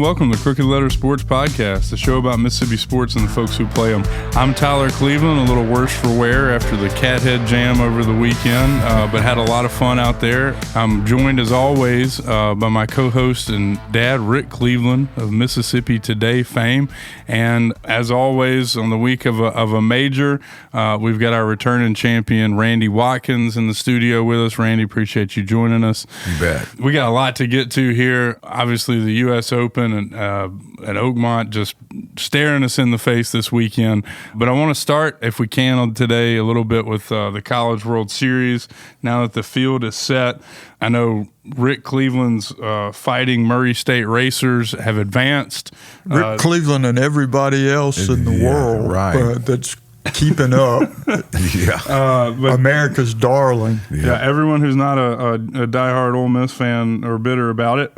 welcome to Crooked Letter Sports Podcast, the show about Mississippi sports and the folks who play them. I'm Tyler Cleveland, a little worse for wear after the Cathead Jam over the weekend, but had a lot of fun out there. I'm joined, as always, by my co-host and dad, Rick Cleveland of Mississippi Today fame. And as always, on the week of a major, we've got our returning champion, Randy Watkins, in the studio with us. Randy, appreciate you joining us. You bet. We got a lot to get to here. Obviously, the U.S. Open and at Oakmont just staring us in the face this weekend. But I want to start, if we can, on today a little bit with the College World Series. Now that the field is set, I know Rick Cleveland's Fighting Murray State Racers have advanced. Rick Cleveland and everybody else in the world that's keeping up. But America's darling. Yeah, everyone who's not a diehard Ole Miss fan or bitter about it,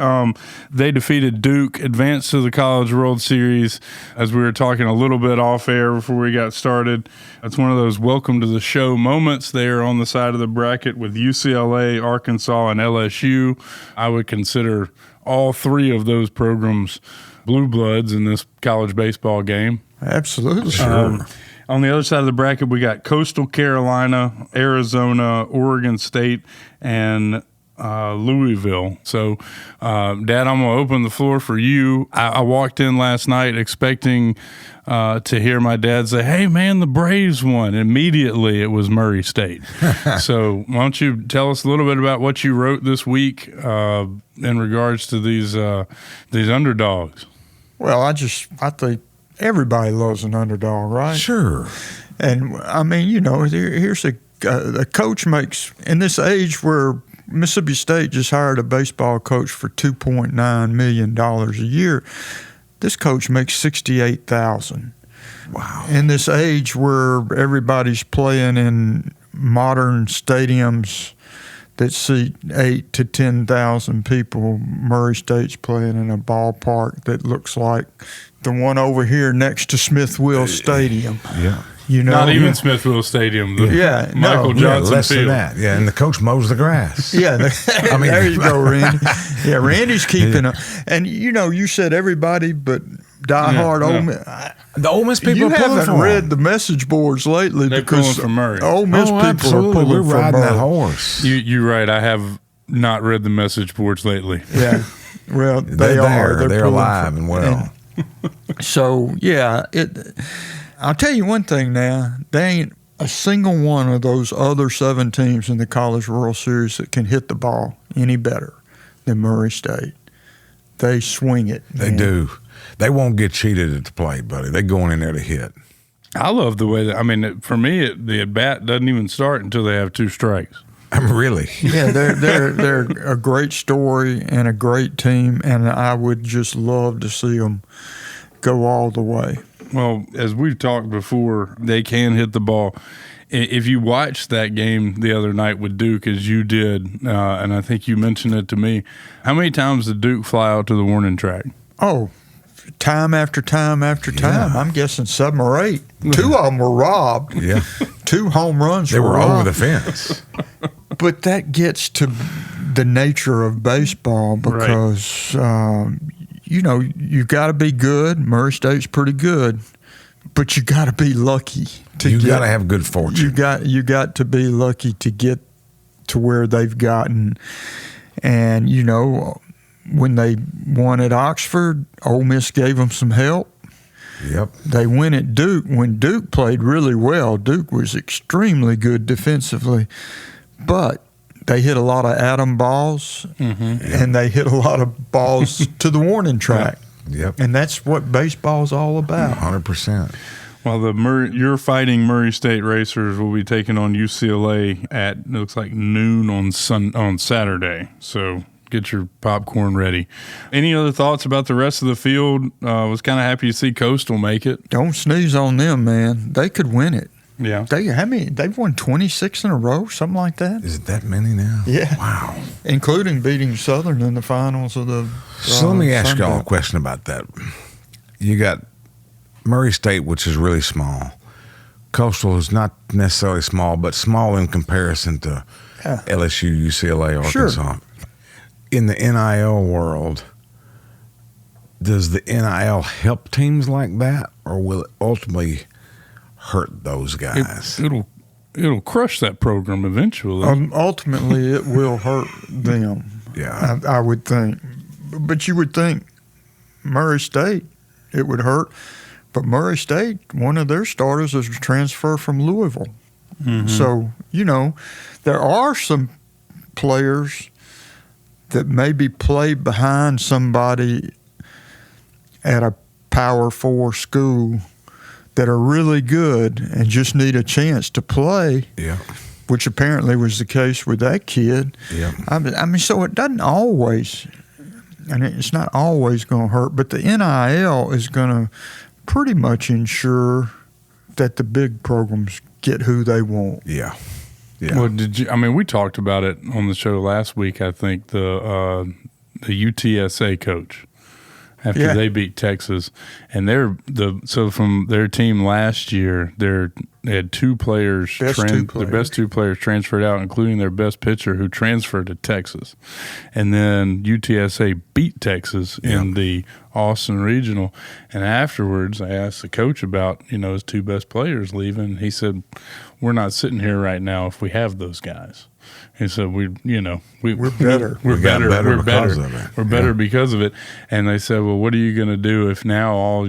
they defeated Duke, advanced to the College World Series. As we were talking a little bit off air before we got started, it's one of those welcome to the show moments there on the side of the bracket with UCLA, Arkansas, and LSU. I would consider all three of those programs blue bloods in this college baseball game. Absolutely. Sure. On the other side of the bracket, we got Coastal Carolina, Arizona, Oregon State, and Louisville. So, Dad, I'm going to open the floor for you. I walked in last night expecting to hear my dad say, "Hey, man, the Braves won." Immediately, it was Murray State. So why don't you tell us a little bit about what you wrote this week in regards to these underdogs? Well, I think everybody loves an underdog, right? Sure. And, I mean, here's a coach makes, in this age where Mississippi State just hired a baseball coach for $2.9 million a year, this coach makes $68,000. Wow. In this age where everybody's playing in modern stadiums that seat 8,000 to 10,000 people, Murray State's playing in a ballpark that looks like the one over here next to Smith-Will Stadium. Yeah. Not even Smith-Will Stadium. Michael Johnson less Field. than that. Yeah, and the coach mows the grass. Yeah, there you go, Randy. Yeah, Randy's keeping up. And, you said everybody, but diehard Ole Miss. The Ole Miss people you are pulling haven't read the message boards lately. They're because pulling for Murray. Ole Miss people absolutely. are pulling We're for riding Murray. that horse. You're right. I have not read the message boards lately. Yeah. Well, They're are. They're alive and well. So, yeah, I'll tell you one thing now. There ain't a single one of those other 7 teams in the College World Series that can hit the ball any better than Murray State. They swing it. They do. They won't get cheated at the plate, buddy. They're going in there to hit. I love the way that, for me, the at-bat doesn't even start until they have 2 strikes. Really? Yeah, they're a great story and a great team, and I would just love to see them go all the way. Well, as we've talked before, they can hit the ball. If you watched that game the other night with Duke, as you did, and I think you mentioned it to me, how many times did Duke fly out to the warning track? Oh, time after time after time. Yeah. I'm guessing 7 or 8. 2 of them were robbed. Yeah. 2 home runs They were robbed. over the fence. But that gets to the nature of baseball because, you got to be good. Murray State's pretty good, but you got to be lucky. You got to have good fortune. You got to be lucky to get to where they've gotten. And, when they won at Oxford, Ole Miss gave them some help. Yep. They win at Duke. When Duke played really well, Duke was extremely good defensively. But they hit a lot of atom balls, and they hit a lot of balls to the warning track. Yep. And that's what baseball's all about. 100%. Well, your Fighting Murray State Racers will be taking on UCLA at, it looks like, noon on Saturday. So get your popcorn ready. Any other thoughts about the rest of the field? Was kind of happy to see Coastal make it. Don't sneeze on them, man. They could win it. Yeah. They've won 26 in a row, something like that. Is it that many now? Yeah. Wow. Including beating Southern in the finals of the So let me ask y'all a question about that. You got Murray State, which is really small. Coastal is not necessarily small, but small in comparison to LSU, UCLA, Arkansas. Sure. In the NIL world, Does the NIL help teams like that, or will it ultimately hurt those guys? It'll crush that program eventually. Ultimately, it will hurt them. Yeah, I would think. But you would think Murray State, it would hurt. But Murray State, one of their starters is a transfer from Louisville. Mm-hmm. So, there are some players that maybe play behind somebody at a Power 4 school that are really good and just need a chance to play, which apparently was the case with that kid. Yeah. I mean, so it doesn't always, and it's not always going to hurt, but the NIL is going to pretty much ensure that the big programs get who they want. Yeah. Yeah. Well, we talked about it on the show last week. I think the UTSA coach after they beat Texas, and so from their team last year, they had their best two players transferred out, including their best pitcher who transferred to Texas, and then UTSA beat Texas in the Austin Regional, and afterwards I asked the coach about his two best players leaving. He said, "We're not sitting here right now if we have those guys." He said, "We're better. We're better because of it." And they said, "Well, what are you going to do if now all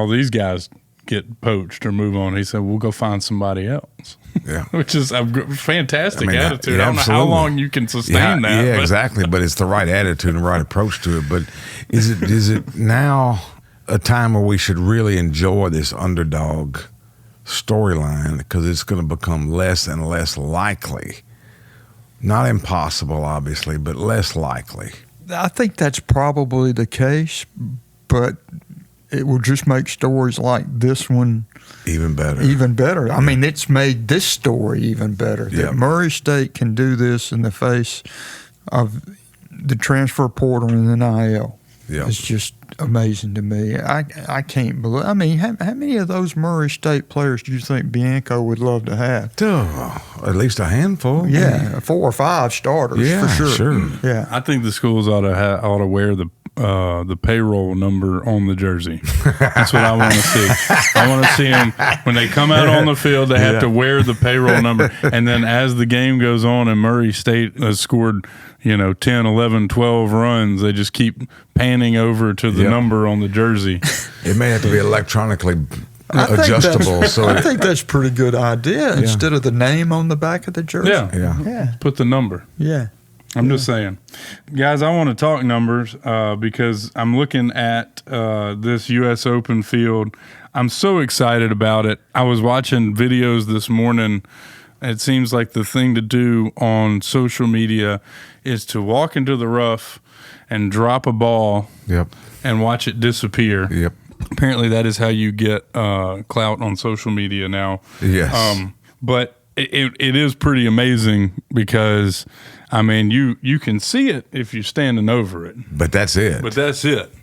these guys get poached or move on?" He said, "We'll go find somebody else." Yeah, which is a fantastic attitude. I don't know how long you can sustain that. Yeah, exactly. But it's the right attitude and the right approach to it. But is it now a time where we should really enjoy this underdog storyline, because it's going to become less and less likely? Not impossible, obviously, but less likely. I think that's probably the case, but it will just make stories like this one even better. I mean, it's made this story even better. That Murray State can do this in the face of the transfer portal and the NIL. Yeah. It's just amazing to me. I can't believe. I mean, how many of those Murray State players do you think Bianco would love to have? At least a handful. Yeah, 4 or 5 starters for sure. Yeah, I think the schools ought to wear the payroll number on the jersey. That's what I want to see. I want to see them when they come out on the field. They have to wear the payroll number, and then as the game goes on and Murray State has scored 10, 11, 12 runs, they just keep panning over to the number on the jersey. It may have to be electronically adjustable. I think that's a pretty good idea. Instead of the name on the back of the jersey. Yeah. Put the number. Yeah. I'm just saying. Guys, I want to talk numbers because I'm looking at this U.S. Open field. I'm so excited about it. I was watching videos this morning. It seems like the thing to do on social media is to walk into the rough and drop a ball and watch it disappear. Yep. Apparently that is how you get clout on social media now. Yes. But it is pretty amazing because, you can see it if you're standing over it. But that's it.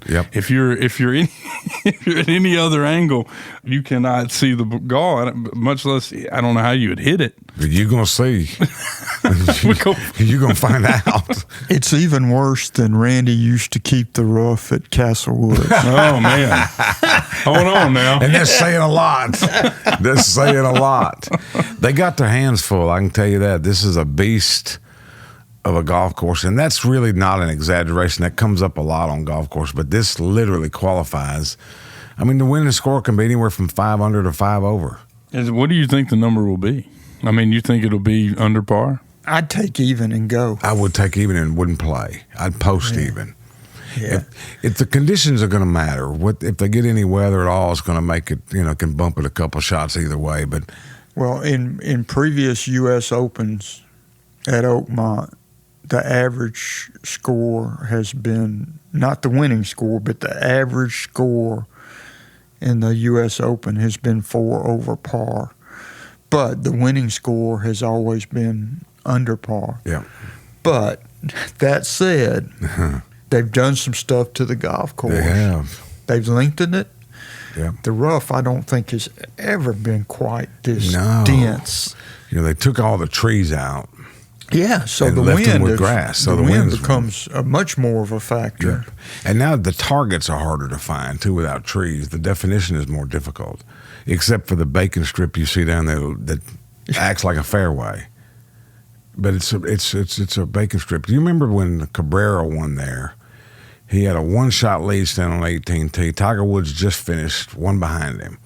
Yep. If you're at any other angle, you cannot see the ball, much less, I don't know how you would hit it. But you're going to see. You're going to find out. It's even worse than Randy used to keep the rough at Castlewood. Oh, man. Hold on now. And that's saying a lot. They got their hands full, I can tell you that. This is a beast of a golf course, and that's really not an exaggeration. That comes up a lot on golf course, but this literally qualifies. The winning score can be anywhere from 5 under to 5 over. What do you think the number will be? You think it'll be under par? I'd take even and go. I would take even and wouldn't play. I'd post even. Yeah. If the conditions are going to matter, if they get any weather at all, it's going to make it, can bump it a couple shots either way. But in previous U.S. Opens at Oakmont, the average score has been, not the winning score, but the average score in the U.S. Open has been 4 over par. But the winning score has always been under par. Yeah. But that said, they've done some stuff to the golf course. They have. They've lengthened it. Yeah. The rough, I don't think, has ever been quite this dense. They took all the trees out. Yeah, so and the left them wind with grass. So the the wind wind's becomes much more of a factor. Yep. And now the targets are harder to find too without trees. The definition is more difficult, except for the bacon strip you see down there that acts like a fairway. But it's a bacon strip. Do you remember when Cabrera won there? He had a one-shot lead standing on 18T. Tiger Woods just finished, one behind him.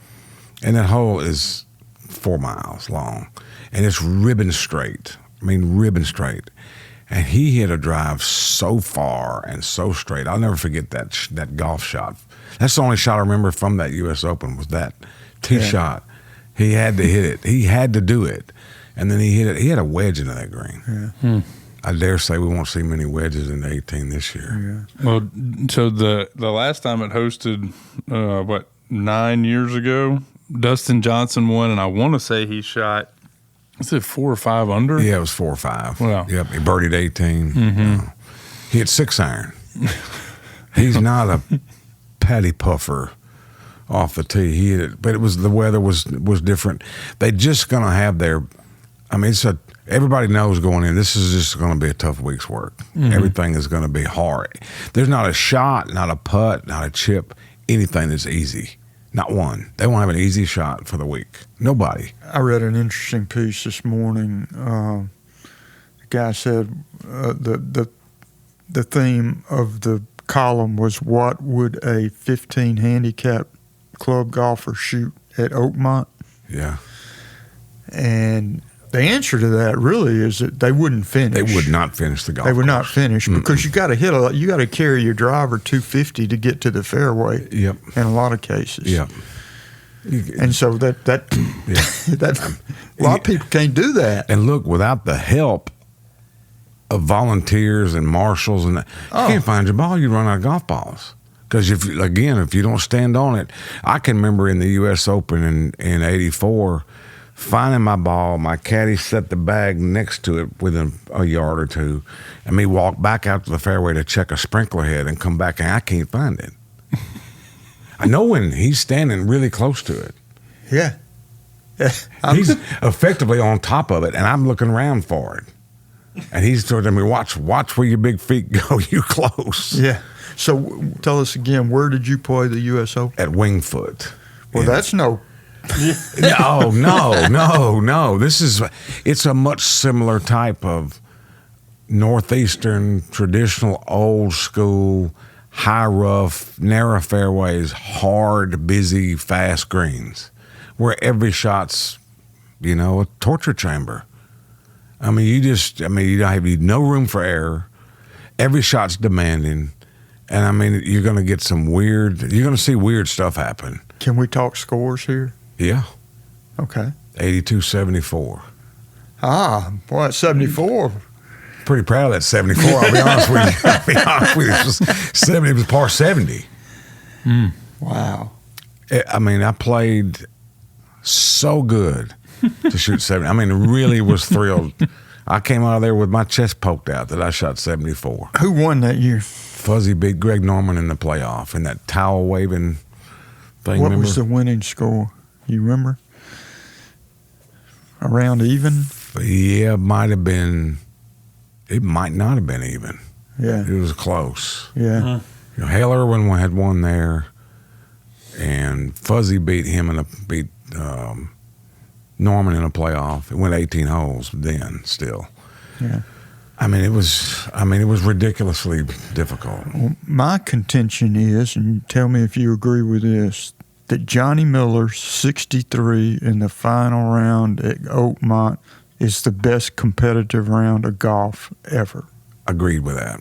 And that hole is 4 miles long. And it's ribbon straight. I mean, ribbon straight. And he hit a drive so far and so straight. I'll never forget that golf shot. That's the only shot I remember from that U.S. Open was that tee shot. He had to hit it. He had to do it. And then he hit it. He had a wedge into that green. Yeah. I dare say we won't see many wedges in the 18 this year. Yeah. Well, so the last time it hosted, 9 years ago, Dustin Johnson won, and I want to say he shot, is it 4 or 5 under? Yeah, it was 4 or 5. Wow. Yep, he birdied 18. He hit 6 iron. He's not a patty puffer off the tee. He hit it, but the weather was different. They just gonna have their. I mean, everybody knows going in. This is just going to be a tough week's work. Everything is going to be hard. There's not a shot, not a putt, not a chip, anything that's easy. Not one. They won't have an easy shot for the week. Nobody. I read an interesting piece this morning. The guy said the theme of the column was, what would a 15 handicap club golfer shoot at Oakmont? Yeah. And the answer to that really is that they wouldn't finish. They would not finish the golf They would course. not finish because you got to you got to carry your driver 250 to get to the fairway. Yep. In a lot of cases. Yep. And so that a lot of people can't do that. And look, without the help of volunteers and marshals, and you can't find your ball. You run out of golf balls. Because if you don't stand on it, I can remember in the U.S. Open in '84. Finding my ball, my caddy set the bag next to it within a yard or two, and me walk back out to the fairway to check a sprinkler head and come back and I can't find it. I know when he's standing really close to it. Yeah. He's effectively on top of it, and I'm looking around for it. And he's telling me, watch where your big feet go. You close. Yeah. So tell us again, where did you play the U.S. Open? At Wingfoot. Well, that's no. No. It's a much similar type of northeastern, traditional, old school, high rough, narrow fairways, hard, busy, fast greens, where every shot's, a torture chamber. I mean, you have no room for error. Every shot's demanding. And I mean, you're going to see weird stuff happen. Can we talk scores here? Yeah. Okay. 82-74. Boy, 74. Pretty proud of that 74. I'll be honest with you. It was par 70. Wow. I mean, I played so good to shoot 70. I mean, really was thrilled. I came out of there with my chest poked out that I shot 74. Who won that year? Fuzzy beat Greg Norman in the playoff in that towel waving thing. What was the winning score? You remember? Around even? Yeah, it might have been. It might not have been even. Yeah. It was close. Yeah. Hale Irwin had won there, and Fuzzy beat him beat Norman in a playoff. It went 18 holes then still. Yeah. I mean, it was ridiculously difficult. Well, my contention is, and tell me if you agree with this, that Johnny Miller's 63 in the final round at Oakmont is the best competitive round of golf ever. Agree with that.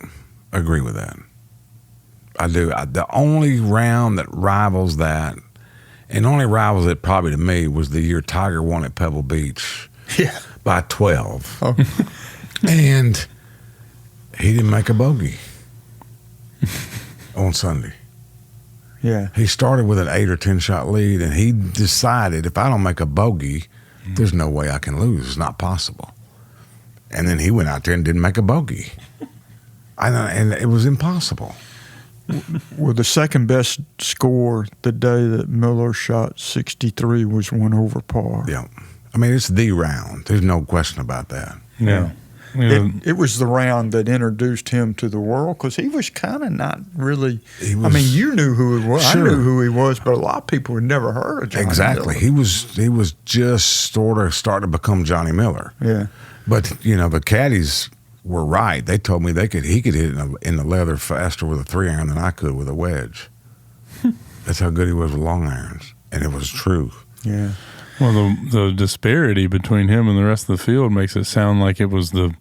I do. The only round that rivals that, and only rivals it probably to me, was the year Tiger won at Pebble Beach. Yeah. By 12. Oh. And he didn't make a bogey on Sunday. Yeah. He started with an 8 or 10 shot lead, and he decided, if I don't make a bogey, there's no way I can lose. It's not possible. And then he went out there and didn't make a bogey. And it was impossible. Well, the second best score the day that Miller shot 63 was 1 over par. Yeah. I mean, it's the round. There's no question about that. Yeah. It was the round that introduced him to the world because he was kind of not really. You knew who he was. Sure. I knew who he was, but a lot of people had never heard of Johnny Exactly. Miller. He was just sort of starting to become Johnny Miller. Yeah. But the caddies were right. They told me he could hit it in the leather faster with a 3-iron than I could with a wedge. That's how good he was with long irons, and it was true. Yeah. Well, the disparity between him and the rest of the field makes it sound like it was the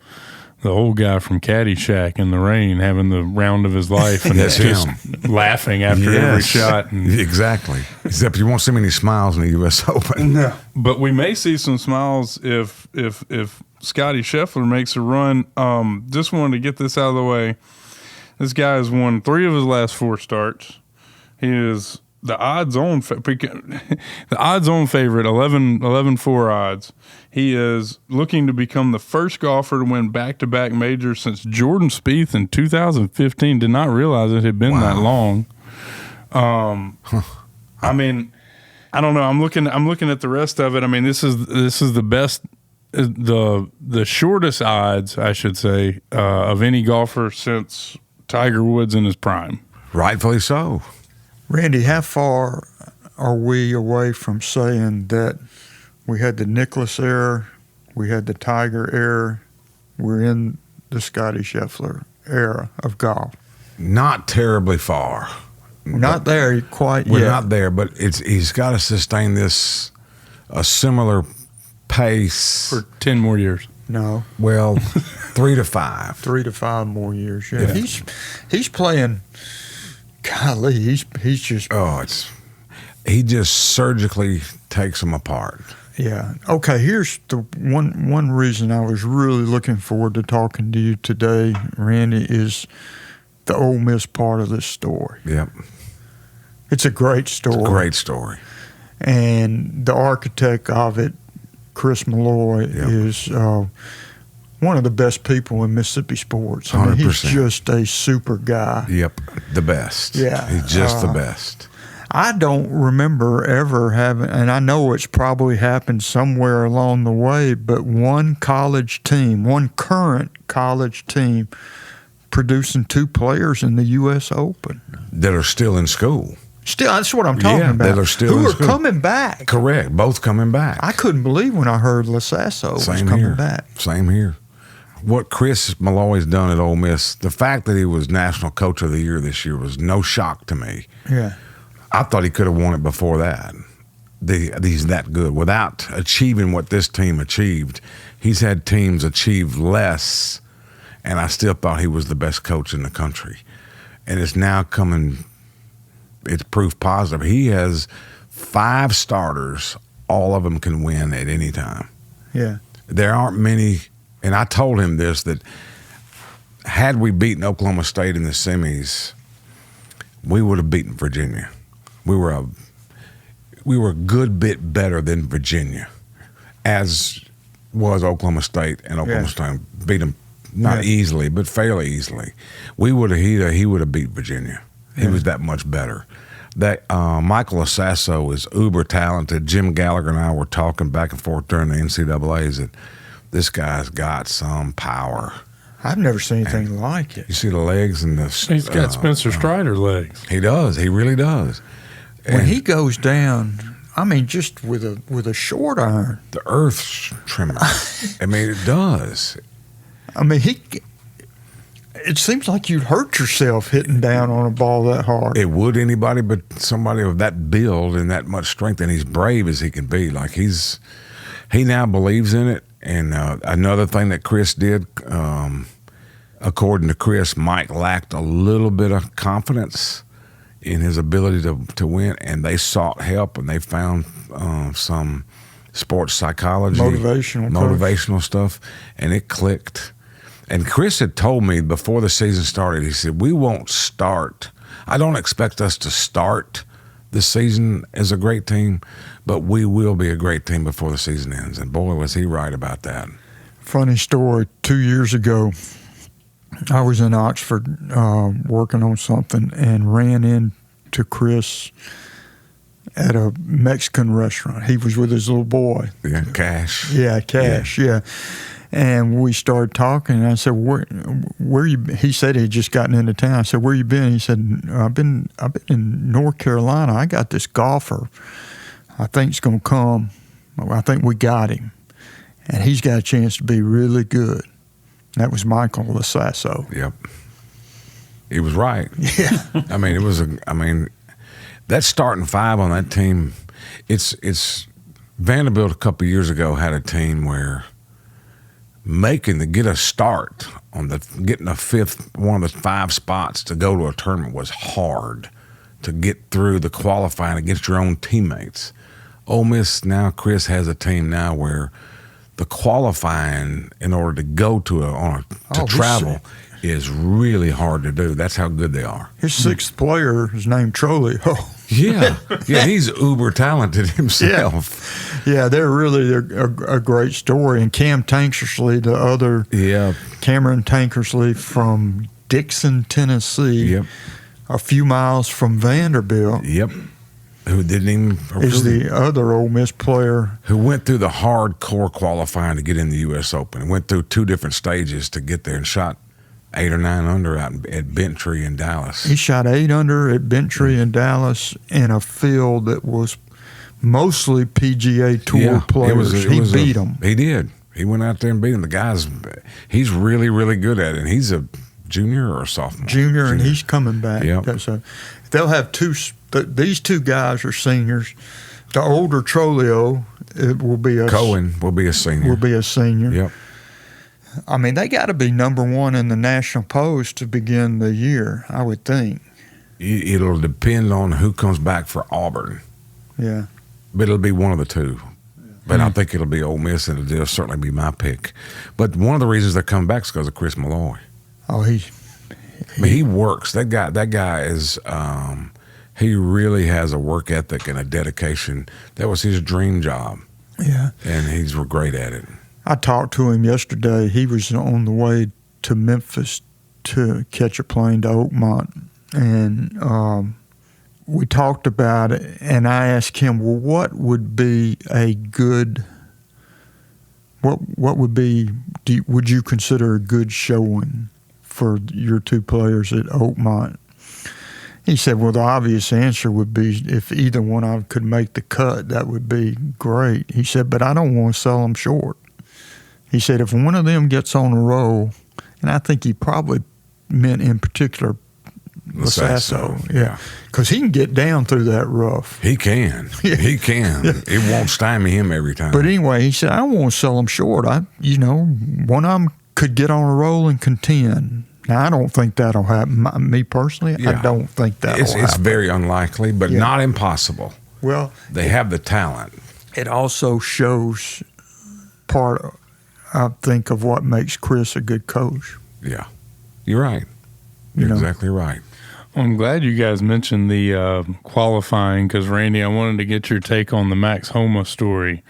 old guy from Caddyshack in the rain having the round of his life and That's just laughing after every shot. And, exactly. Except you won't see many smiles in the U.S. Open. No. but we may see some smiles if Scotty Scheffler makes a run. Just wanted to get this out of the way. This guy has won 3 of his last 4 starts. He is the odds-on favorite, 11-4 odds. He is looking to become the first golfer to win back-to-back majors since Jordan Spieth in 2015. Did not realize it had been that long. I mean, I don't know. I'm looking at the rest of it. I mean, this is the best, the shortest odds, I should say, of any golfer since Tiger Woods in his prime. Rightfully so. Randy, how far are we away from saying that we had the Nicklaus era, we had the Tiger era, we're in the Scotty Scheffler era of golf? Not terribly far. We're not there quite yet. We're not there, but he's got to sustain a similar pace For 10 more years. No. Well, 3 to 5. 3 to 5 more years. Yeah. He's playing. Golly, he's just. He just surgically takes them apart. Yeah. Okay. Here's the one reason I was really looking forward to talking to you today, Randy, is the Ole Miss part of this story. Yep. It's a great story. It's a great story. And the architect of it, Chris Malloy, is one of the best people in Mississippi sports. I mean, 100%. he's just a super guy. Yep. The best. Yeah. He's just the best. I don't remember ever having, and I know it's probably happened somewhere along the way, but one current college team producing 2 players in the U.S. Open. That are still in school. Still, that's what I'm talking about. That are still in Who are school. coming back. Correct. Both coming back. I couldn't believe when I heard Lasasso was coming back. Same here. What Chris Malloy's done at Ole Miss, the fact that he was National Coach of the Year this year was no shock to me. Yeah. I thought he could have won it before that. He's that good. Without achieving what this team achieved, he's had teams achieve less, and I still thought he was the best coach in the country. And it's now coming, it's proof positive. He has 5 starters. All of them can win at any time. Yeah. There aren't many, and I told him this, that had we beaten Oklahoma State in the semis, we would have beaten Virginia. We were a good bit better than Virginia, as was Oklahoma State, and Oklahoma State beat them not easily, but fairly easily. He would have beat Virginia. He was that much better. That Michael Lasasso is uber talented. Jim Gallagher and I were talking back and forth during the NCAAs that this guy's got some power. I've never seen anything like it. You see the legs and the. He's got Spencer Strider legs. He does. He really does. When he goes down, I mean, just with a short iron, the earth tremors. I mean, it does. I mean, it seems like you'd hurt yourself hitting down on a ball that hard. It would anybody, but somebody of that build and that much strength, and he's brave as he can be. Like he now believes in it. And another thing that Chris did, according to Chris, Mike lacked a little bit of confidence in his ability to win, and they sought help, and they found some sports psychology, motivational stuff, and it clicked. And Chris had told me before the season started, he said, we won't start. I don't expect us to start this season as a great team, but we will be a great team before the season ends. And boy, was he right about that. Funny story, 2 years ago, I was in Oxford working on something and ran into Chris at a Mexican restaurant. He was with his little boy. Yeah, Cash. Yeah, Cash, yeah. And we started talking, and I said, "Where you?" He said he had just gotten into town. I said, "Where you been?" He said, "I've been in North Carolina. I got this golfer. I think it's going to come. I think we got him, and he's got a chance to be really good." That was Michael Lasasso. Yep. He was right. Yeah. I mean, that starting five on that team, it's Vanderbilt a couple of years ago had a team where get a start on getting one of the 5 spots to go to a tournament was hard to get through the qualifying against your own teammates. Ole Miss now, Chris has a team now where the qualifying in order to go to travel is really hard to do. That's how good they are. His 6th player is named Trolley. Oh. Yeah, he's uber talented himself. Yeah, they're a great story. And Cam Tankersley, the other Cameron Tankersley from Dixon, Tennessee, a few miles from Vanderbilt. Yep. Who didn't even is the other Ole Miss player who went through the hardcore qualifying to get in the U.S. Open. Went through 2 different stages to get there and shot 8 or 9 under out at Bentry in Dallas. He shot 8 under at Bentry in Dallas in a field that was mostly PGA Tour players. He beat them. He did. He went out there and beat them. The guy's he's really, really good at it. And he's a junior or a sophomore? Junior, and he's coming back. Yep. So they'll have these 2 guys are seniors. The older Trolio will be Cohen will be a senior. Yep. I mean, they got to be number 1 in the National Post to begin the year, I would think. It'll depend on who comes back for Auburn. Yeah. But it'll be one of the 2. But I think it'll be Ole Miss, and it'll certainly be my pick. But one of the reasons they're coming back is because of Chris Malloy. Oh, he works. That guy is he really has a work ethic and a dedication. That was his dream job. Yeah. And he's great at it. I talked to him yesterday. He was on the way to Memphis to catch a plane to Oakmont. And we talked about it, and I asked him, well, what would be a good – would you consider a good showing for your 2 players at Oakmont? He said, well, the obvious answer would be if either one of them could make the cut, that would be great. He said, but I don't want to sell them short. He said, if one of them gets on a roll, and I think he probably meant in particular Lasasso, yeah, because he can get down through that rough. He can. He can. It won't stymie him every time. But anyway, he said, I don't want to sell them short. One of them could get on a roll and contend. Now, I don't think that'll happen. Me personally, I don't think that'll happen. It's very unlikely, but not impossible. Well, they have the talent. It also shows part, I think, of what makes Chris a good coach. Yeah, you're right. You're exactly right. Well, I'm glad you guys mentioned the qualifying because, Randy, I wanted to get your take on the Max Homa story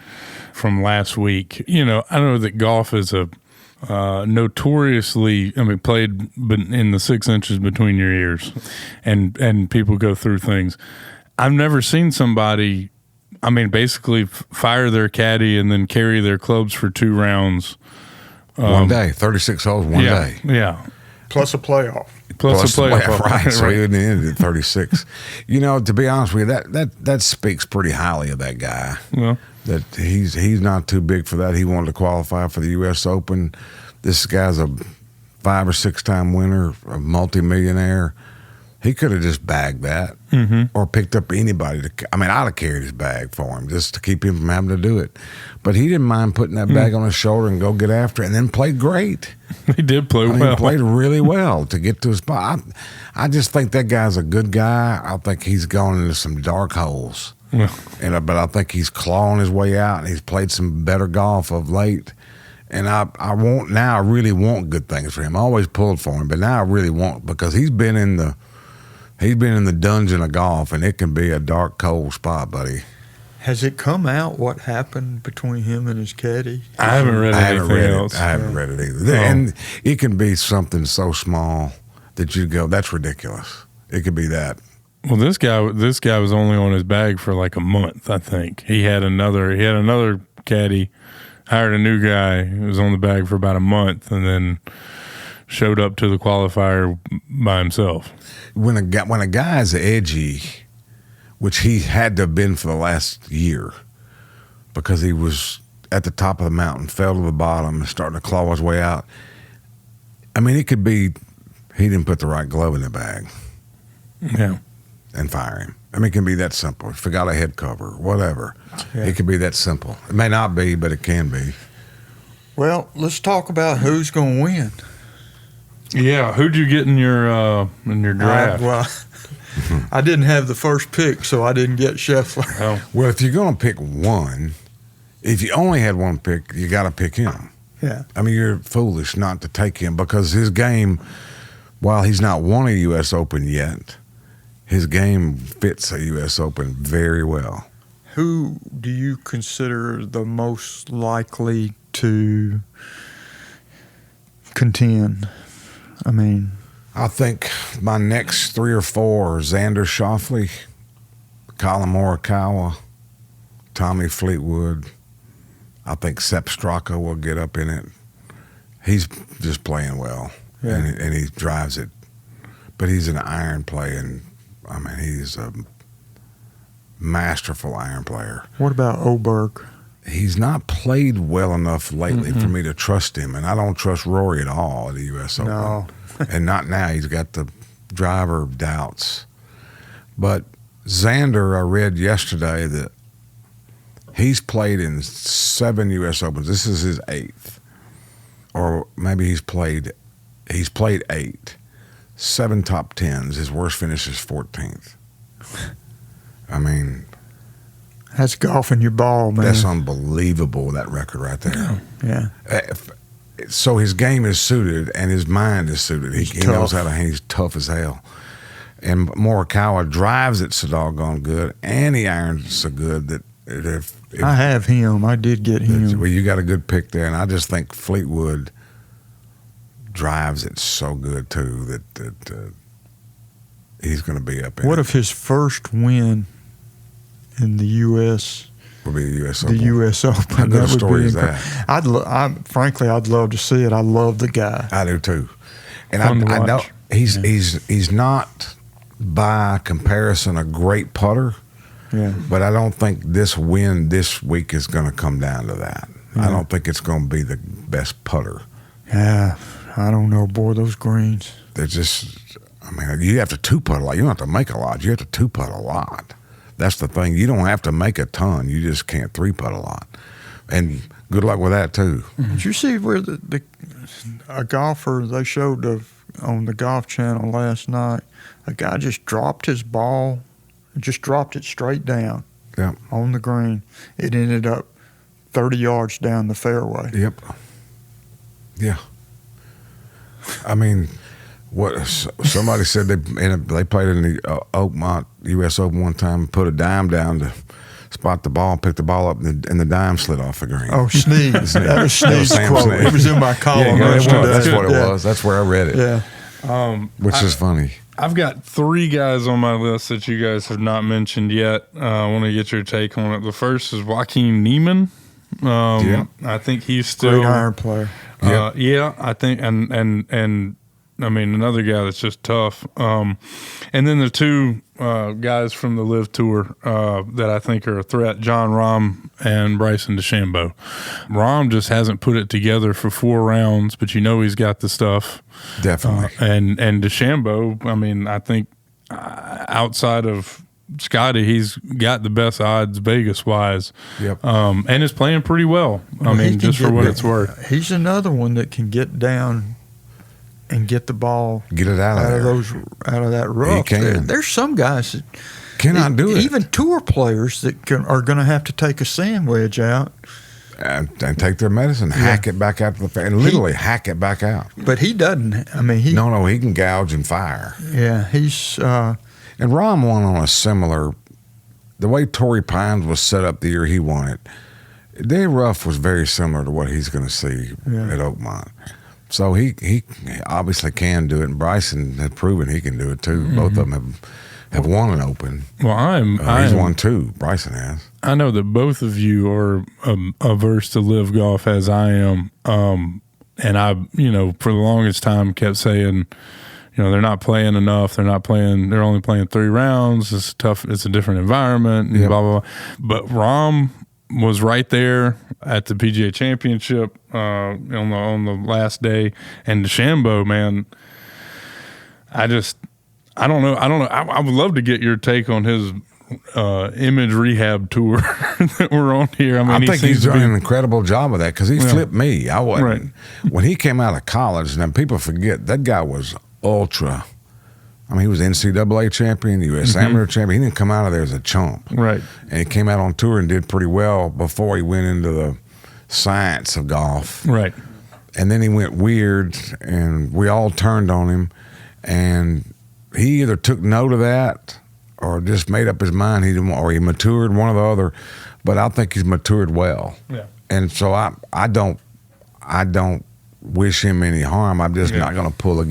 from last week. I know that golf is a notoriously, played in the 6 inches between your ears, and people go through things. I've never seen somebody, basically fire their caddy and then carry their clubs for 2 rounds. One day, 36 holes, one day. Yeah. Plus a playoff. Plus the playoff, right. So he ended at 36. To be honest with you, that speaks pretty highly of that guy. Yeah. That he's not too big for that. He wanted to qualify for the U.S. Open. This guy's a 5 or 6 time winner, a multimillionaire. He could have just bagged that or picked up anybody. I'd have carried his bag for him just to keep him from having to do it. But he didn't mind putting that bag on his shoulder and go get after it, and then played great. He did play well. He played really well to get to his spot. I just think that guy's a good guy. I think he's gone into some dark holes. But I think he's clawing his way out, and he's played some better golf of late. And I really want good things for him. I always pulled for him, but now I really want, because he's been in the dungeon of golf, and it can be a dark, cold spot, buddy. Has it come out what happened between him and his caddy? I haven't read anything else. I haven't read it either. And it can be something so small that you go, that's ridiculous. It could be that. Well, this guy was only on his bag for like a month, I think. He had another caddy. hired a new guy who was on the bag for about a month and then showed up to the qualifier by himself. When a guy's edgy, which he had to have been for the last year, because he was at the top of the mountain, fell to the bottom, and starting to claw his way out. I mean, it could be he didn't put the right glove in the bag. Yeah. And fire him. I mean, it can be that simple. He forgot a head cover, whatever. Yeah. It could be that simple. It may not be, but it can be. Well, let's talk about who's going to win. Yeah, who'd you get in your draft? I didn't have the first pick, so I didn't get Scheffler. Oh. Well, if you're going to pick one, if you only had one pick, you got to pick him. Yeah. I mean, you're foolish not to take him because his game, while he's not won a U.S. Open yet, his game fits a U.S. Open very well. Who do you consider the most likely to contend? I mean, I think my next 3 or 4 are Xander Schauffele, Colin Morikawa, Tommy Fleetwood. I think Sepp Straka will get up in it. He's just playing well, Yeah. and he drives it. But he's an iron player, and I mean, he's a masterful iron player. what about Oberg? He's not played well enough lately for me to trust him, and I don't trust Rory at all at the U.S. Open. No. And not now. He's got the driver doubts. But Xander, I read yesterday that he's played in 7 U.S. Opens. This is his 8th. Or maybe he's played 8. 7 top 10s. His worst finish is 14th. I mean, That's golfing your ball, man. that's unbelievable, that record right there. Yeah. So his game is suited and his mind is suited. He knows how to hang. He's tough as hell. And Morikawa drives it so doggone good, and he irons so good that if I have him. I did get him. well, you got a good pick there, and I just think Fleetwood drives it so good too that he's going to be up in What it. if his first win in the U.S. Will be the U.S. the Open. U.S. Open? How good a That would story be is incredible. that? Frankly, I'd love to see it. I love the guy. I do too, and Fun to I know watch. he's not by comparison a great putter. Yeah. But I don't think this win this week is going to come down to that. Yeah. I don't think it's going to be the best putter. Yeah. I don't know, boy. Those greens. They're just, I mean, you have to 2-putt a lot. You don't have to make a lot. You have to 2-putt a lot. That's the thing. You don't have to make a ton. You just can't 3-putt a lot. And good luck with that, too. Did you see where a golfer they showed on the Golf Channel last night? A guy just dropped his ball, just dropped it straight down Yep. on the green. It ended up 30 yards down the fairway. Yep. Yeah. I mean, what somebody said they played in the Oakmont U.S. Open one time, put a dime down to spot the ball, picked the ball up, and the dime slid off the green. Oh, Snead. That was That was Snead's Sam quote. Snead. It was in my column. Yeah, it was. yesterday. That's what it Yeah. was. That's where I read it. Yeah. Which is funny. I've got 3 guys on my list that you guys have not mentioned yet. I want to get your take on it. The first is Joaquin Niemann. Yeah. I think he's still Great iron player. Yeah, I think, and I mean another guy that's just tough. And then the 2 guys from the Live Tour that I think are a threat: John Rahm and Bryson DeChambeau. Rahm just hasn't put it together for 4 rounds, but you know he's got the stuff. Definitely. And DeChambeau, I mean, I think outside of Scotty, he's got the best odds Vegas wise. Yep. And is playing pretty well. I Well, he mean, can just for get what there. it's worth. He's another one that can get down and get the ball Get it out of there. out of that rough. can. There's some guys that Cannot do it. Even tour players that are going to have to take a sand wedge out. And take their medicine, hack it back out to the fair, and literally hack it back out. But he doesn't. I mean, he He can gouge and fire. Yeah, he's And Rahm won on a similar, the way Torrey Pines was set up the year he won it, Dave Ruff was very similar to what he's going to see at Oakmont. So he obviously can do it, and Bryson had proven he can do it too. Both of them have won an Open. Well, He's won 2. Bryson has. I know that both of you are averse to live golf as I am. And I, for the longest time kept saying, they're not playing enough. They're only playing 3 rounds. It's tough. It's a different environment and blah, blah, blah. But Rahm was right there at the PGA Championship on the last day. And DeChambeau, man, I don't know. I would love to get your take on his image rehab tour that we're on here. I mean, I think he's done an incredible job of that because he flipped me. I wasn't. Right. When he came out of college, and people forget, that guy was ultra. I mean, he was NCAA champion, U.S. amateur champion. He didn't come out of there as a chump. Right. And he came out on tour and did pretty well before he went into the science of golf. Right. And then he went weird, and we all turned on him. And he either took note of that or just made up his mind he didn't want, or he matured, one or the other. But I think he's matured well. Yeah. And so I don't wish him any harm. I'm just not going to pull for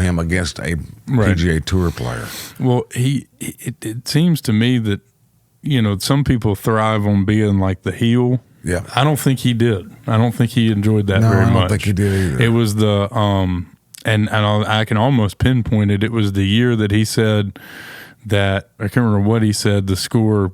him against a PGA Tour player. Well, it seems to me that some people thrive on being like the heel. Yeah. I don't think he did. I don't think he enjoyed that very much. I don't think he did either. It was the and I can almost pinpoint it. It was the year that he said that, I can't remember what he said, the score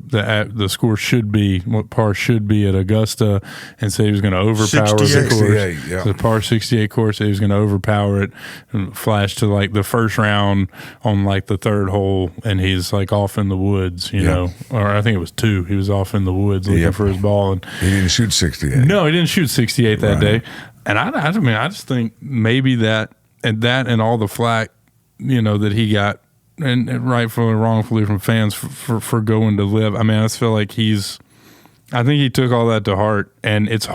should be, what par should be at Augusta, and said he was going to overpower the course. Yeah. The par 68 course, he was going to overpower it, and flash to like the first round on like the 3rd hole, and he's like off in the woods, or I think it was 2. He was off in the woods looking for his ball. And he didn't shoot 68. No, he didn't shoot 68 that day. And I just think maybe that and all the flack, that he got, and rightfully or wrongfully from fans for going to live. I mean, I just feel like I think he took all that to heart, and it's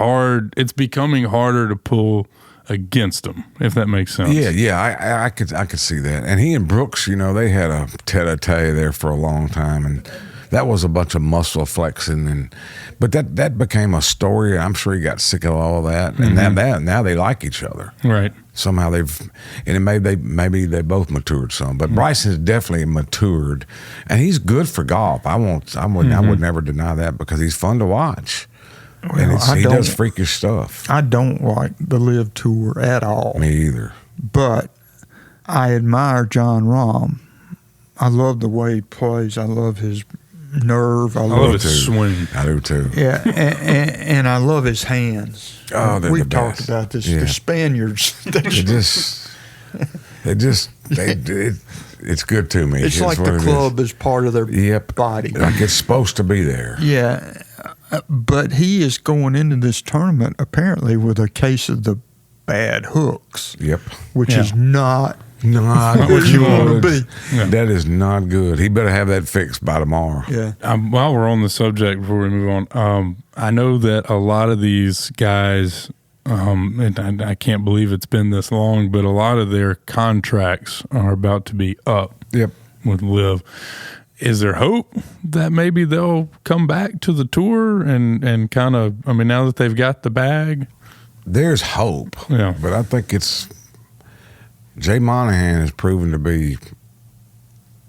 becoming harder to pull against him, if that makes sense. Yeah, I could see that. And he and Brooks, they had a tete-a-tete there for a long time, and that was a bunch of muscle flexing, but that became a story. I'm sure he got sick of all that, and now they like each other. Right. Somehow maybe they both matured some, but Bryson has definitely matured, and he's good for golf. I would never deny that because he's fun to watch. Well, and he does freakish stuff. I don't like the Live Tour at all. Me either. But I admire John Rahm. I love the way he plays. I love his nerve. I love his swing. I do too. Yeah, and I love his hands. Oh, we talked about this. Yeah. The Spaniards. It's good to me. It's like the club is part of their body. Like it's supposed to be there. Yeah, but he is going into this tournament apparently with a case of the bad hooks. Yep. Which is not what you want to be. Yeah. That is not good. He better have that fixed by tomorrow. Yeah. While we're on the subject, before we move on, I know that a lot of these guys, and I can't believe it's been this long, but a lot of their contracts are about to be up. Yep. With Liv. Is there hope that maybe they'll come back to the tour and kind of, now that they've got the bag? There's hope. Yeah. But I think Jay Monahan has proven to be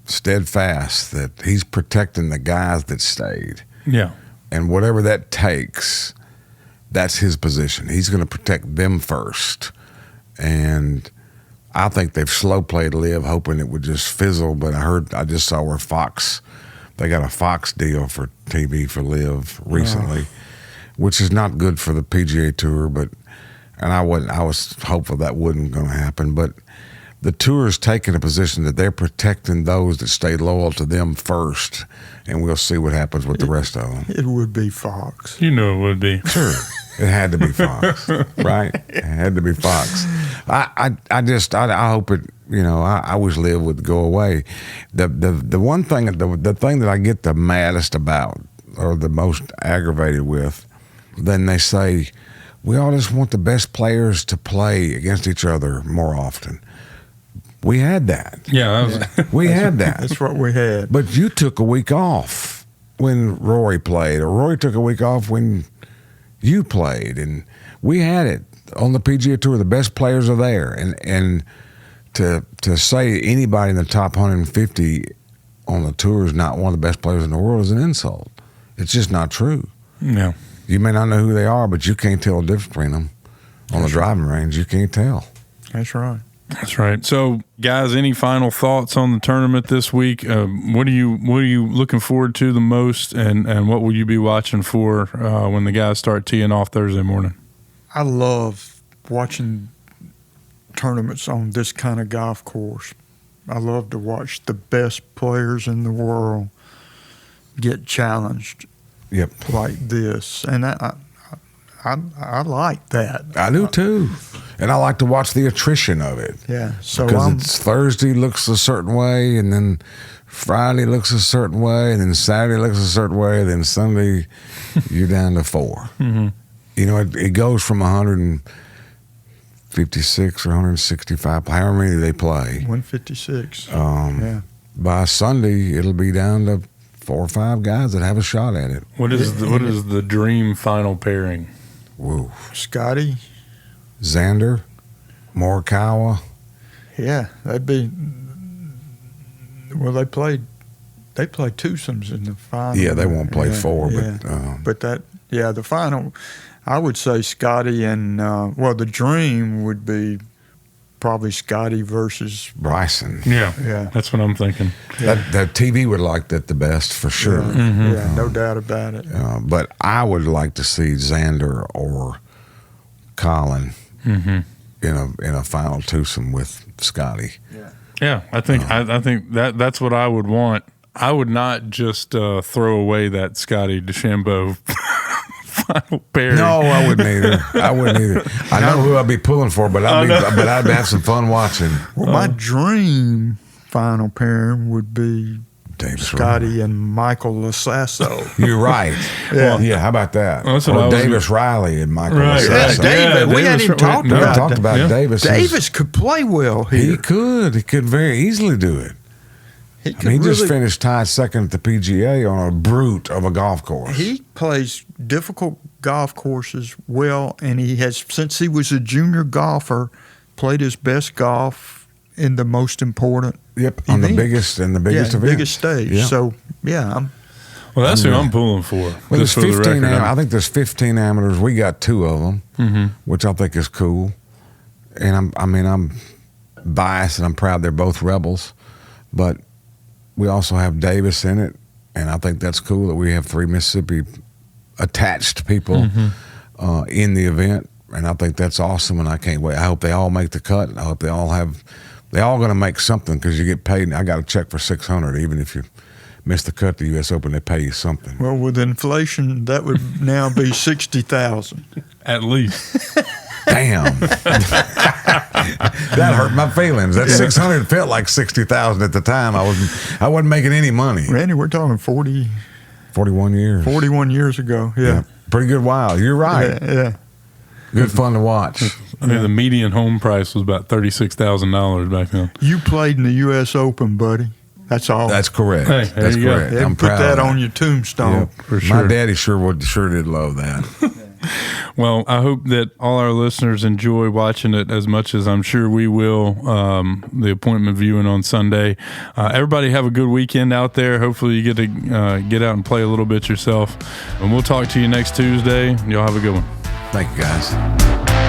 steadfast that he's protecting the guys that stayed. Yeah. And whatever that takes, that's his position. He's going to protect them first. And I think they've slow played Liv, hoping it would just fizzle. But I just saw where they got a Fox deal for TV for Liv recently, which is not good for the PGA Tour. And I was hopeful that wasn't going to happen. But the tour's taking a position that they're protecting those that stay loyal to them first, and we'll see what happens with the rest of them. It would be Fox. It would be. Sure. It had to be Fox, right? It had to be Fox. I hope it, I always Liv would go away. The one thing, the thing that I get the maddest about, or the most aggravated with, then they say, we all just want the best players to play against each other more often. We had that. Yeah. We had that. That's what we had. But you took a week off when Rory played, or Rory took a week off when you played. And we had it on the PGA Tour. The best players are there. And to say anybody in the top 150 on the tour is not one of the best players in the world is an insult. It's just not true. Yeah. You may not know who they are, but you can't tell the difference between them on the driving range. You can't tell. That's right. That's right. So, guys, any final thoughts on the tournament this week? What are you looking forward to the most, and what will you be watching for when the guys start teeing off Thursday morning? I love watching tournaments on this kind of golf course. I love to watch the best players in the world get challenged like this, and I like that. I do too, and I like to watch the attrition of it. Yeah, so because it's Thursday looks a certain way, and then Friday looks a certain way, and then Saturday looks a certain way, and then Sunday you're down to 4. Mm-hmm. You know, it goes from 156 or 165, however many they play. 156. Yeah. By Sunday, it'll be down to 4 or 5 guys that have a shot at it. What is the dream final pairing? Whoa. Scotty. Xander, Morikawa. Yeah, that'd be. Well, they played twosomes in the final. Yeah, they won't play 4, but the final. I would say Scotty and the dream would be probably Scotty versus Bryson. Yeah, yeah, that's what I'm thinking. Yeah. That TV would like that the best for sure. Yeah, Mm-hmm. No doubt about it. But I would like to see Xander or Colin Mm-hmm. in a final twosome with Scotty. Yeah, I think that's what I would want. I would not just throw away that Scotty DeChambeau final pairing. No, I wouldn't either. I know who I'd be pulling for, but I'd have some fun watching. Well, my dream final pairing would be Scotty and Michael Lasasso. You're right. Yeah. How about that? Well, or Davis Riley and Michael Lasasso. David. We hadn't even talked about Davis. Davis could play well here. He could very easily do it. He just finished tied second at the PGA on a brute of a golf course. He plays difficult golf courses well, and he has, since he was a junior golfer, played his best golf in the most important on the biggest event. Biggest stage. Yeah. So, that's who I'm pulling for. Well, there's 15. I think there's 15 amateurs. We got 2 of them, which I think is cool. And I'm biased, and I'm proud they're both rebels, but we also have Davis in it, and I think that's cool that we have 3 Mississippi attached people in the event, and I think that's awesome, and I can't wait. I hope they all make the cut. I hope they all going to make something, because you get paid. I got a check for $600, even if you miss the cut to the U.S. Open, they pay you something. Well, with inflation, that would now be $60,000 at least. Damn. That hurt my feelings. That $600 felt like $60,000 at the time. I wasn't making any money. Randy, we're talking 41 years. 41 years ago. Yeah. Pretty good while. You're right. Yeah. Good fun to watch. The median home price was about $36,000 back then. You played in the U.S. Open, buddy. That's all. That's correct. Hey, that's correct. Yeah, I'm put proud that of on your tombstone. For sure. My daddy sure did love that. Well, I hope that all our listeners enjoy watching it as much as I'm sure we will, the appointment viewing on Sunday. Everybody have a good weekend out there. Hopefully you get to get out and play a little bit yourself. And we'll talk to you next Tuesday. Y'all have a good one. Thank you, guys.